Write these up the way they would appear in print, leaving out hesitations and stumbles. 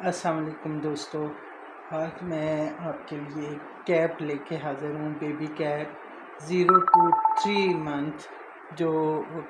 अस्सलाम वालेकुम दोस्तों। आज मैं आपके लिए कैप लेके हाज़िर हूँ। बेबी कैप 0 to 3 मंथ जो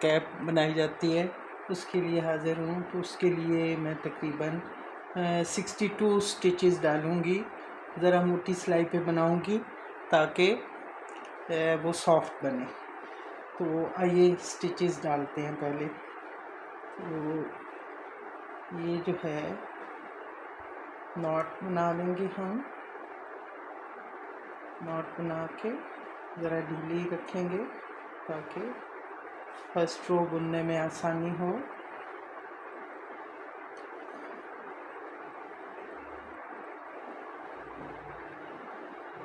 कैप बनाई जाती है उसके लिए हाज़िर हूँ। तो उसके लिए मैं तकरीबन 62 स्टिचेस डालूँगी। ज़रा मोटी सिलाई पे बनाऊँगी ताकि वो सॉफ्ट बने। तो आइए स्टिचेस डालते हैं पहले। तो ये जो है नॉट बना लेंगे हम। नॉट बना के ज़रा ढीली रखेंगे ताकि फर्स्ट रो बुनने में आसानी हो।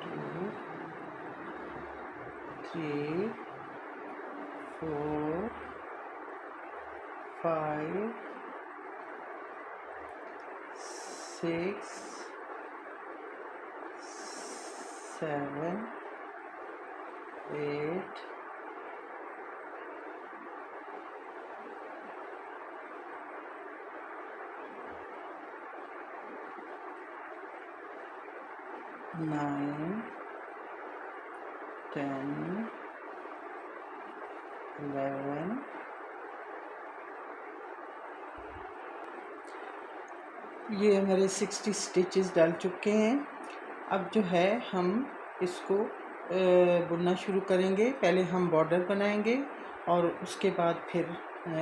टू, 3, 4, 5, 6, 7, 8, 9, 10, 11, ये हमारे 60 स्टिचेस डाल चुके हैं। अब जो है हम इसको बुनना शुरू करेंगे। पहले हम बॉर्डर बनाएंगे और उसके बाद फिर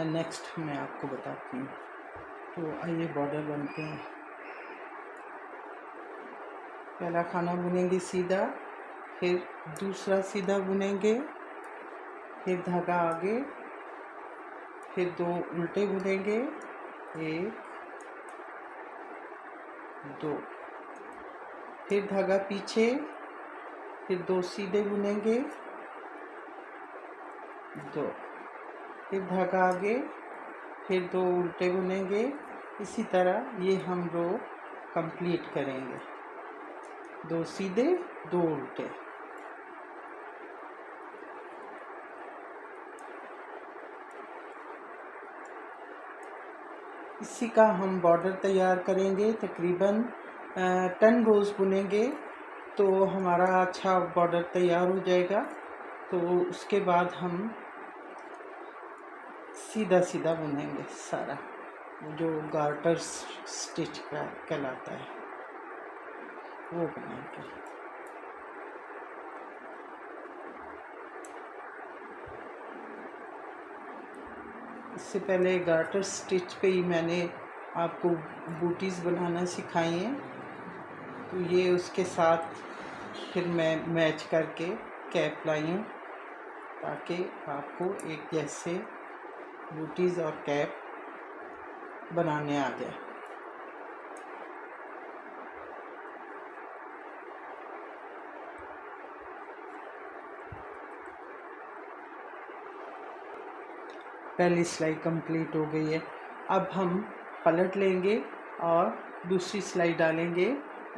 नेक्स्ट मैं आपको बताती हूँ। तो आइए बॉर्डर बनते हैं। पहला खाना बुनेंगे सीधा, फिर दूसरा सीधा बुनेंगे, फिर धागा आगे, फिर 2 उल्टे बुनेंगे, 1, 2, फिर धागा पीछे, फिर 2 सीधे बुनेंगे, 2, फिर धागा आगे, फिर 2 उल्टे बुनेंगे। इसी तरह ये हम रो कंप्लीट करेंगे। 2 सीधे, 2 उल्टे। इसी का हम बॉर्डर तैयार करेंगे। तकरीबन 10 रोज़ बुनेंगे तो हमारा अच्छा बॉर्डर तैयार हो जाएगा। तो उसके बाद हम सीधा सीधा बुनेंगे सारा, जो गार्टर स्टिच का कहलाता है वो बनाएंगे। इससे पहले गार्टर स्टिच पे ही मैंने आपको बूटीज़ बनाना सिखाई हैं। तो ये उसके साथ फिर मैं मैच करके कैप लाई हूँ ताकि आपको एक जैसे बूटीज़ और कैप बनाने आ जाए। पहली सिलाई कंप्लीट हो गई है। अब हम पलट लेंगे और दूसरी सिलाई डालेंगे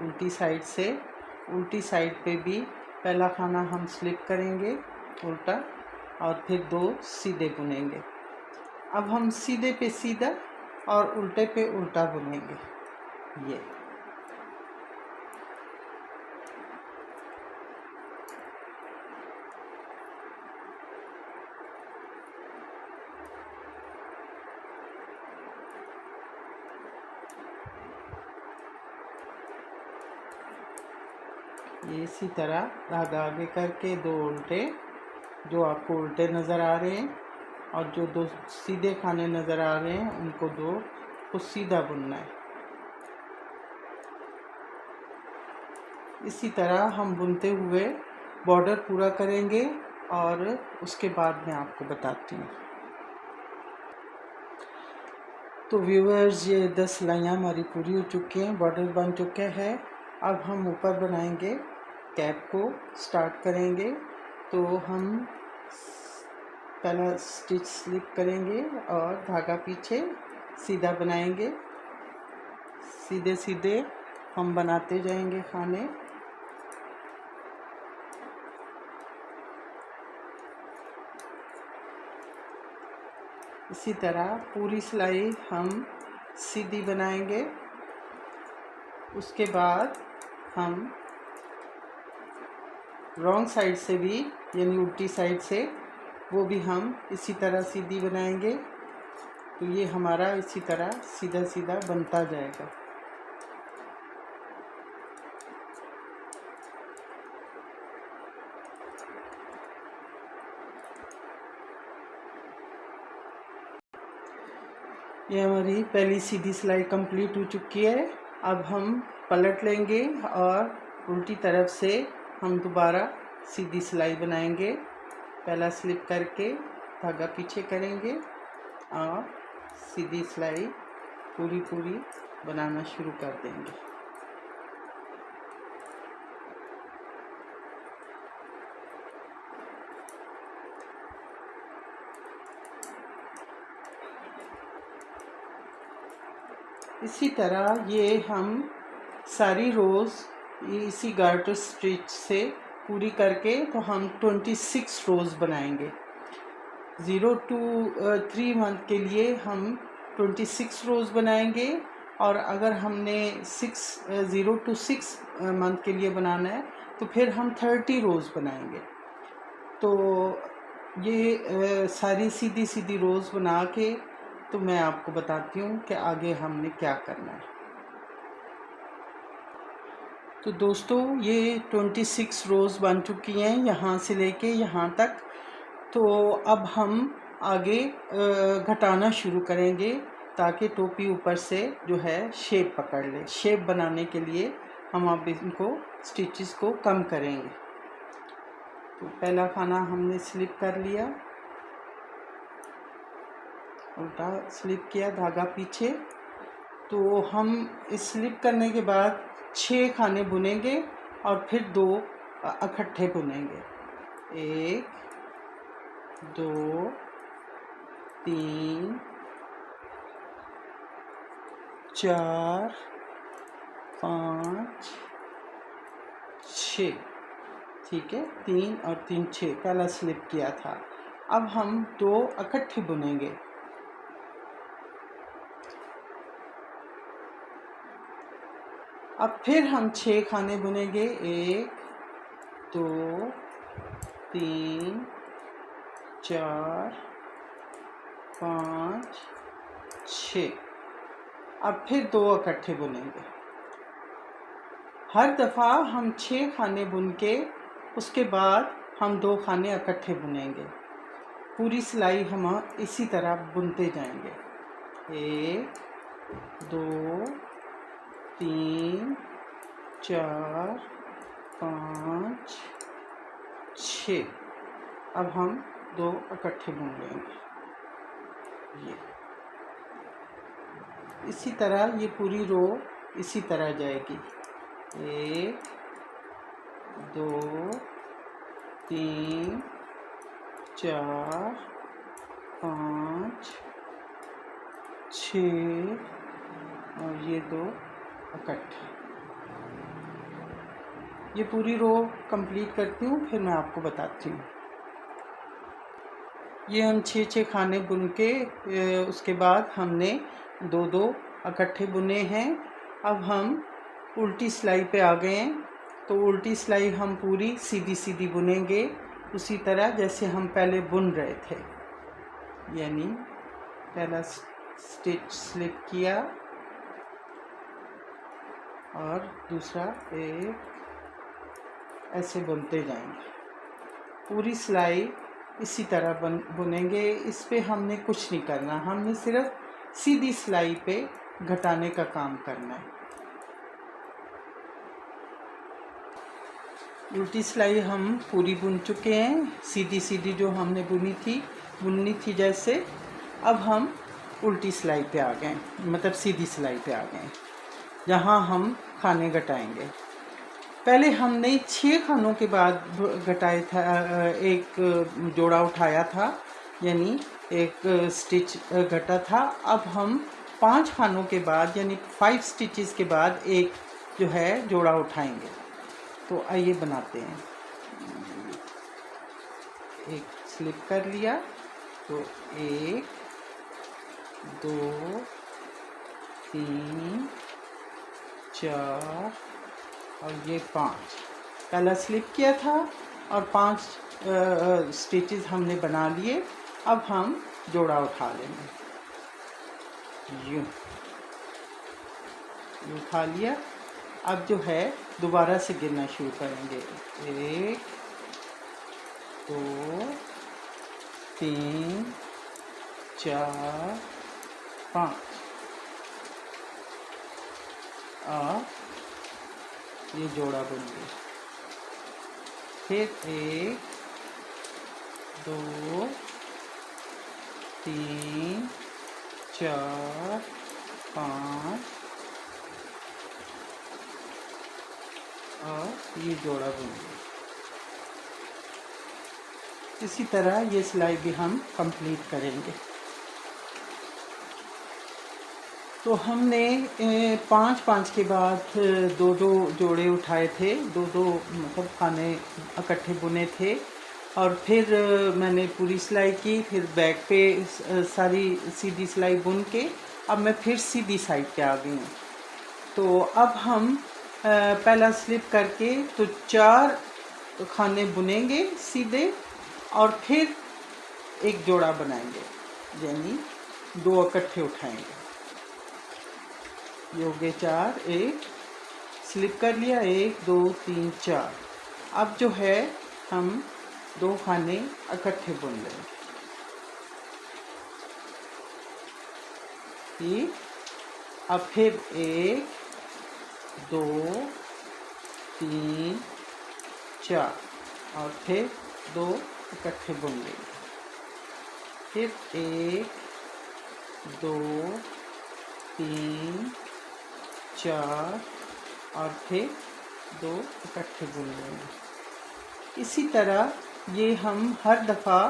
उल्टी साइड से। उल्टी साइड पे भी पहला खाना हम स्लिप करेंगे उल्टा और फिर 2 सीधे बुनेंगे। अब हम सीधे पे सीधा और उल्टे पे उल्टा बुनेंगे। ये इसी तरह धागा आगे करके 2 उल्टे, जो आपको उल्टे नज़र आ रहे हैं, और जो 2 सीधे खाने नज़र आ रहे हैं उनको 2 को सीधा बुनना है। इसी तरह हम बुनते हुए बॉर्डर पूरा करेंगे और उसके बाद मैं आपको बताती हूँ। तो व्यूअर्स, ये 10 सिलाइयाँ हमारी पूरी हो चुकी हैं, बॉर्डर बन चुका है। अब हम ऊपर बनाएंगे, कैप को स्टार्ट करेंगे। तो हम पहला स्टिच स्लिप करेंगे और धागा पीछे सीधा बनाएंगे। सीधे सीधे हम बनाते जाएंगे खाने। इसी तरह पूरी सिलाई हम सीधी बनाएंगे। उसके बाद हम रॉन्ग साइड से भी यानी उल्टी साइड से वो भी हम इसी तरह सीधी बनाएंगे। तो ये हमारा इसी तरह सीधा सीधा बनता जाएगा। ये हमारी पहली सीधी सिलाई कंप्लीट हो चुकी है। अब हम पलट लेंगे और उल्टी तरफ से हम दोबारा सीधी सिलाई बनाएंगे। पहला स्लिप करके धागा पीछे करेंगे और सीधी सिलाई पूरी बनाना शुरू कर देंगे। इसी तरह ये हम सारी रोज़ इसी गार्टर स्टिच से पूरी करके तो हम 26 रोज़ बनाएंगे। 0 to 3 मंथ के लिए हम 26 रोज़ बनाएंगे और अगर हमने 0 to 6 मंथ के लिए बनाना है तो फिर हम 30 रोज़ बनाएंगे। तो ये सारी सीधी रोज़ बना के तो मैं आपको बताती हूँ कि आगे हमने क्या करना है। तो दोस्तों ये 26 रोज़ बन चुकी हैं यहाँ से लेके यहाँ तक। तो अब हम आगे घटाना शुरू करेंगे ताकि टोपी ऊपर से जो है शेप पकड़ ले। शेप बनाने के लिए हम अब इनको स्टिचेस को कम करेंगे। तो पहला खाना हमने स्लिप कर लिया, उल्टा स्लिप किया, धागा पीछे। तो हम इस स्लिप करने के बाद 6 खाने बुनेंगे और फिर 2 इकट्ठे बुनेंगे। 1 2 3 4 5 6। ठीक है, 3 और 3 6 पहला स्लिप किया था। अब हम 2 इकट्ठे बुनेंगे। अब फिर हम 6 खाने बुनेंगे। 1 2 3 4 5 6। अब फिर 2 इकट्ठे बुनेंगे। हर दफ़ा हम 6 खाने बुन के उसके बाद हम 2 खाने इकट्ठे बुनेंगे। पूरी सिलाई हम इसी तरह बुनते जाएंगे। 1 2 3 4 5 6। अब हम 2 इकट्ठे बुन लेंगे। ये इसी तरह ये पूरी रो इसी तरह जाएगी। 1 2 3 4 5 6 और ये 2 इकट्ठे। ये पूरी रो कंप्लीट करती हूँ, फिर मैं आपको बताती हूँ। ये हम 6 खाने बुन के उसके बाद हमने 2 इकट्ठे बुने हैं। अब हम उल्टी सिलाई पे आ गए हैं। तो उल्टी सिलाई हम पूरी सीधी बुनेंगे उसी तरह जैसे हम पहले बुन रहे थे। यानी पहला स्टिच स्लिप किया और दूसरा एक, ऐसे बुनते जाएंगे। पूरी सिलाई इसी तरह बुनेंगे। इस पे हमने कुछ नहीं करना, हमने सिर्फ सीधी सिलाई पे घटाने का काम करना है। उल्टी सिलाई हम पूरी बुन चुके हैं, सीधी जो हमने बुननी थी जैसे। अब हम उल्टी सिलाई पे आ गए, मतलब सीधी सिलाई पे आ गए, जहाँ हम खाने घटाएंगे। पहले हमने 6 खानों के बाद घटाया था, एक जोड़ा उठाया था, यानी एक स्टिच घटा था। अब हम 5 खानों के बाद यानी 5 स्टिचेस के बाद एक जो है जोड़ा उठाएंगे। तो आइए बनाते हैं। एक स्लिप कर लिया, तो 1 2 3 4 और ये 5। पहला स्लिप किया था और 5 स्टिचेस हमने बना लिए। अब हम जोड़ा उठा लेंगे, यूँ उठा लिया। अब जो है दोबारा से गिनना शुरू करेंगे। 1 2 3 4 5 और ये जोड़ा बन गया। फिर 1 2 3 4 5 और ये जोड़ा बन गया। इसी तरह ये सिलाई भी हम कंप्लीट करेंगे। तो हमने 5-5 के बाद 2-2 जोड़े उठाए थे, 2-2 मतलब खाने इकट्ठे बुने थे। और फिर मैंने पूरी सिलाई की। फिर बैक पे सारी सीधी सिलाई बुन के अब मैं फिर सीधी साइड पे आ गई हूँ। तो अब हम पहला स्लिप करके तो 4 खाने बुनेंगे सीधे और फिर एक जोड़ा बनाएंगे, यानी 2 इकट्ठे उठाएंगे। ये हो गए 4, एक स्लिप कर लिया, 1 2 3 4। अब जो है हम 2 खाने इकट्ठे बुन लेंगे। ठीक, अब फिर 1 2 3 4 और फिर 2 इकट्ठे बुन लेंगे। फिर 1 2 3 4 और फिर 2 इकट्ठे बुन लेंगे। इसी तरह ये हम हर दफ़ा,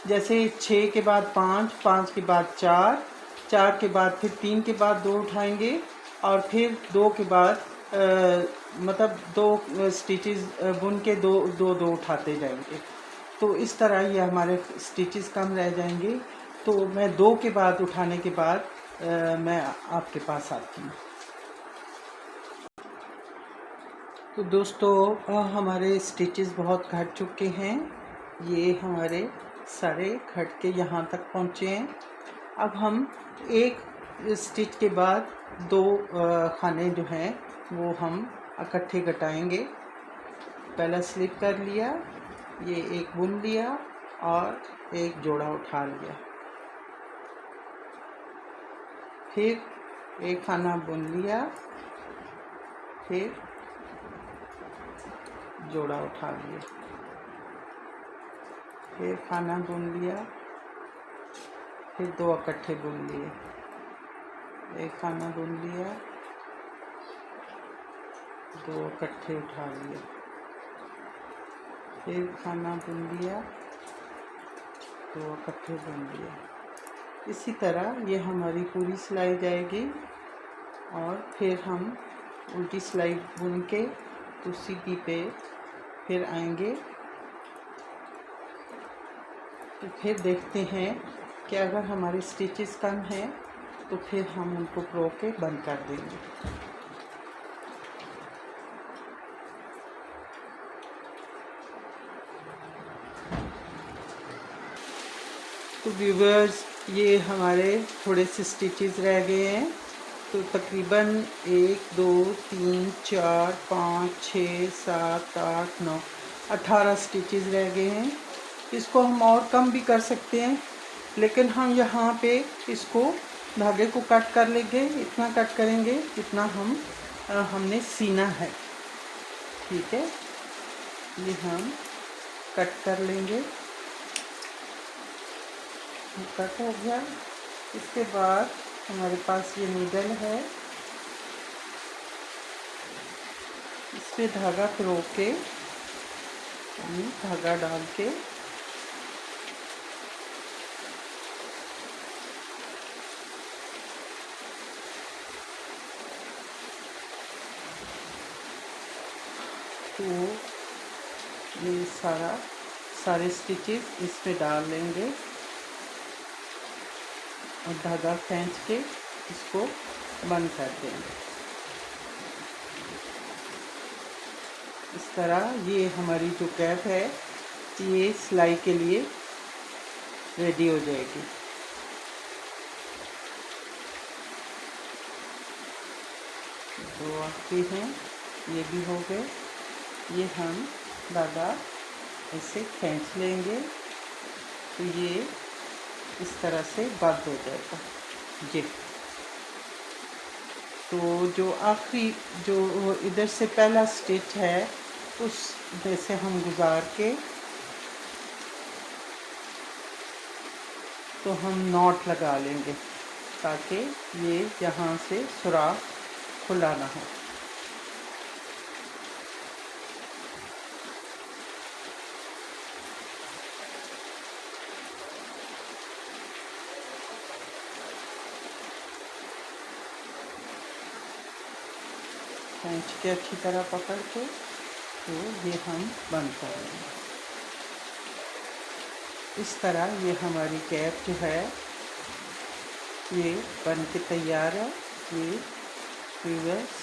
जैसे 6 के बाद 5, 5 के बाद 4, 4 के बाद फिर 3 के बाद 2 उठाएंगे और फिर 2 के बाद मतलब 2 स्टिचेस बुन के 2 उठाते जाएंगे। तो इस तरह ये हमारे स्टिचेस कम रह जाएंगे। तो मैं 2 के बाद उठाने के बाद मैं आपके पास आती हूँ। तो दोस्तों हमारे स्टिचेस बहुत घट चुके हैं। ये हमारे सारे घट के यहाँ तक पहुँचे हैं। अब हम एक स्टिच के बाद 2 खाने जो हैं वो हम इकट्ठे घटाएंगे। पहला स्लिप कर लिया, ये एक बुन लिया और एक जोड़ा उठा लिया। फिर एक खाना बुन लिया, फिर जोड़ा उठा लिया, फिर खाना बुन लिया, फिर 2 इकट्ठे बुन लिए, एक खाना बुन लिया, 2 इकट्ठे उठा लिए, फिर खाना बुन लिया, 2 इकट्ठे बुन लिया। इसी तरह ये हमारी पूरी सिलाई जाएगी और फिर हम उल्टी सिलाई बुन के तो सीधी पे फिर आएंगे। तो फिर देखते हैं कि अगर हमारे स्टिचेस कम हैं तो फिर हम उनको प्रो के बंद कर देंगे। तो व्यूवर्स, ये हमारे थोड़े से स्टिचेस रह गए हैं। तो तकरीबन 1 2 3 4 5 6 7 8 9 18 स्टिचेस रह गए हैं। इसको हम और कम भी कर सकते हैं, लेकिन हम यहाँ पे इसको धागे को कट कर लेंगे। इतना कट करेंगे इतना हमने सीना है। ठीक है, ये हम कट कर लेंगे। कट हो गया। इसके बाद हमारे पास ये नीडल है, इस पे धागा फिरो के धागा डाल के तो ये सारे स्टिचेस इसमें डाल लेंगे और धागा खींच के इसको बंद कर देंगे। इस तरह ये हमारी जो कैप है ये सिलाई के लिए रेडी हो जाएगी। तो आखिरी हैं, ये भी हो गए। ये हम धागा ऐसे खींच लेंगे तो ये इस तरह से बंद हो जाएगा जी। तो जो आखिरी जो इधर से पहला स्टिच है उस में से हम गुजार के तो हम नॉट लगा लेंगे ताकि ये यहाँ से सुराख खुला ना हो। खींच के अच्छी तरह पकड़ के तो ये हम बंद कर लेंगे। इस तरह ये हमारी कैप जो है ये बन के तैयार है। ये व्यूअर्स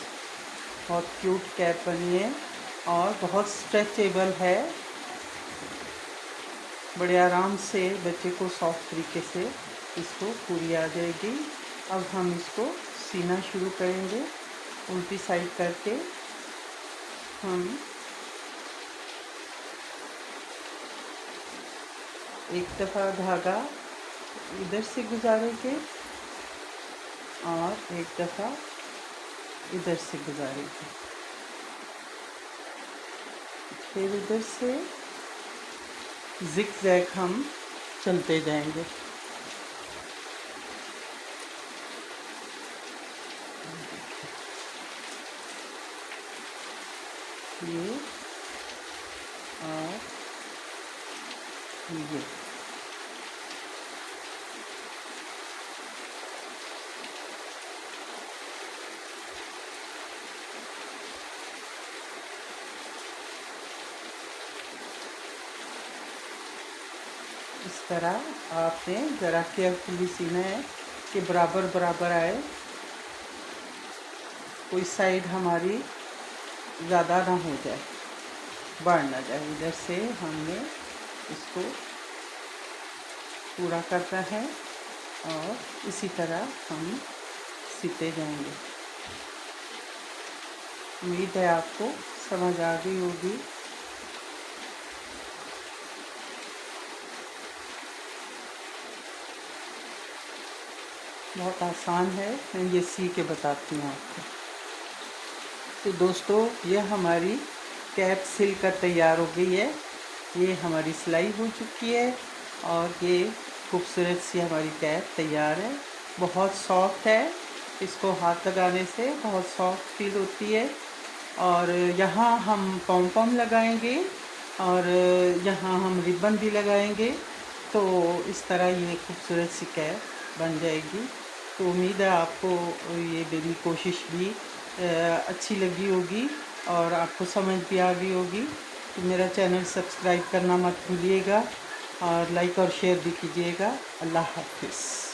बहुत क्यूट कैप बनी है और बहुत स्ट्रेचेबल है। बड़े आराम से बच्चे को सॉफ्ट तरीके से इसको पूरी आ जाएगी। अब हम इसको सीना शुरू करेंगे। उल्टी साइड करके हम एक दफ़ा धागा इधर से गुजारेंगे और एक दफ़ा इधर से गुजारेंगे, फिर इधर से ज़िग-ज़ैग हम चलते जाएंगे। ये और ये इस तरह आपने ज़रा केयरफुली सीना है कि बराबर बराबर आए, कोई साइड हमारी ज़्यादा ना हो जाए, बढ़ ना जाए। इधर से हमने इसको पूरा करना है और इसी तरह हम सीते जाएंगे। उम्मीद है आपको समझ आ गई होगी। बहुत आसान है, मैं ये सी के बताती हूँ आपको। तो दोस्तों ये हमारी कैप सिल कर तैयार हो गई है। ये हमारी सिलाई हो चुकी है और ये खूबसूरत सी हमारी कैप तैयार है। बहुत सॉफ्ट है, इसको हाथ लगाने से बहुत सॉफ्ट फील होती है। और यहाँ हम पॉम पॉम लगाएंगे और यहाँ हम रिबन भी लगाएंगे। तो इस तरह ये खूबसूरत सी कैप बन जाएगी। तो उम्मीद है आपको ये मेरी कोशिश भी अच्छी लगी होगी और आपको समझ भी आ गई होगी। तो मेरा चैनल सब्सक्राइब करना मत भूलिएगा और लाइक और शेयर भी कीजिएगा। अल्लाह हाफ़िज़।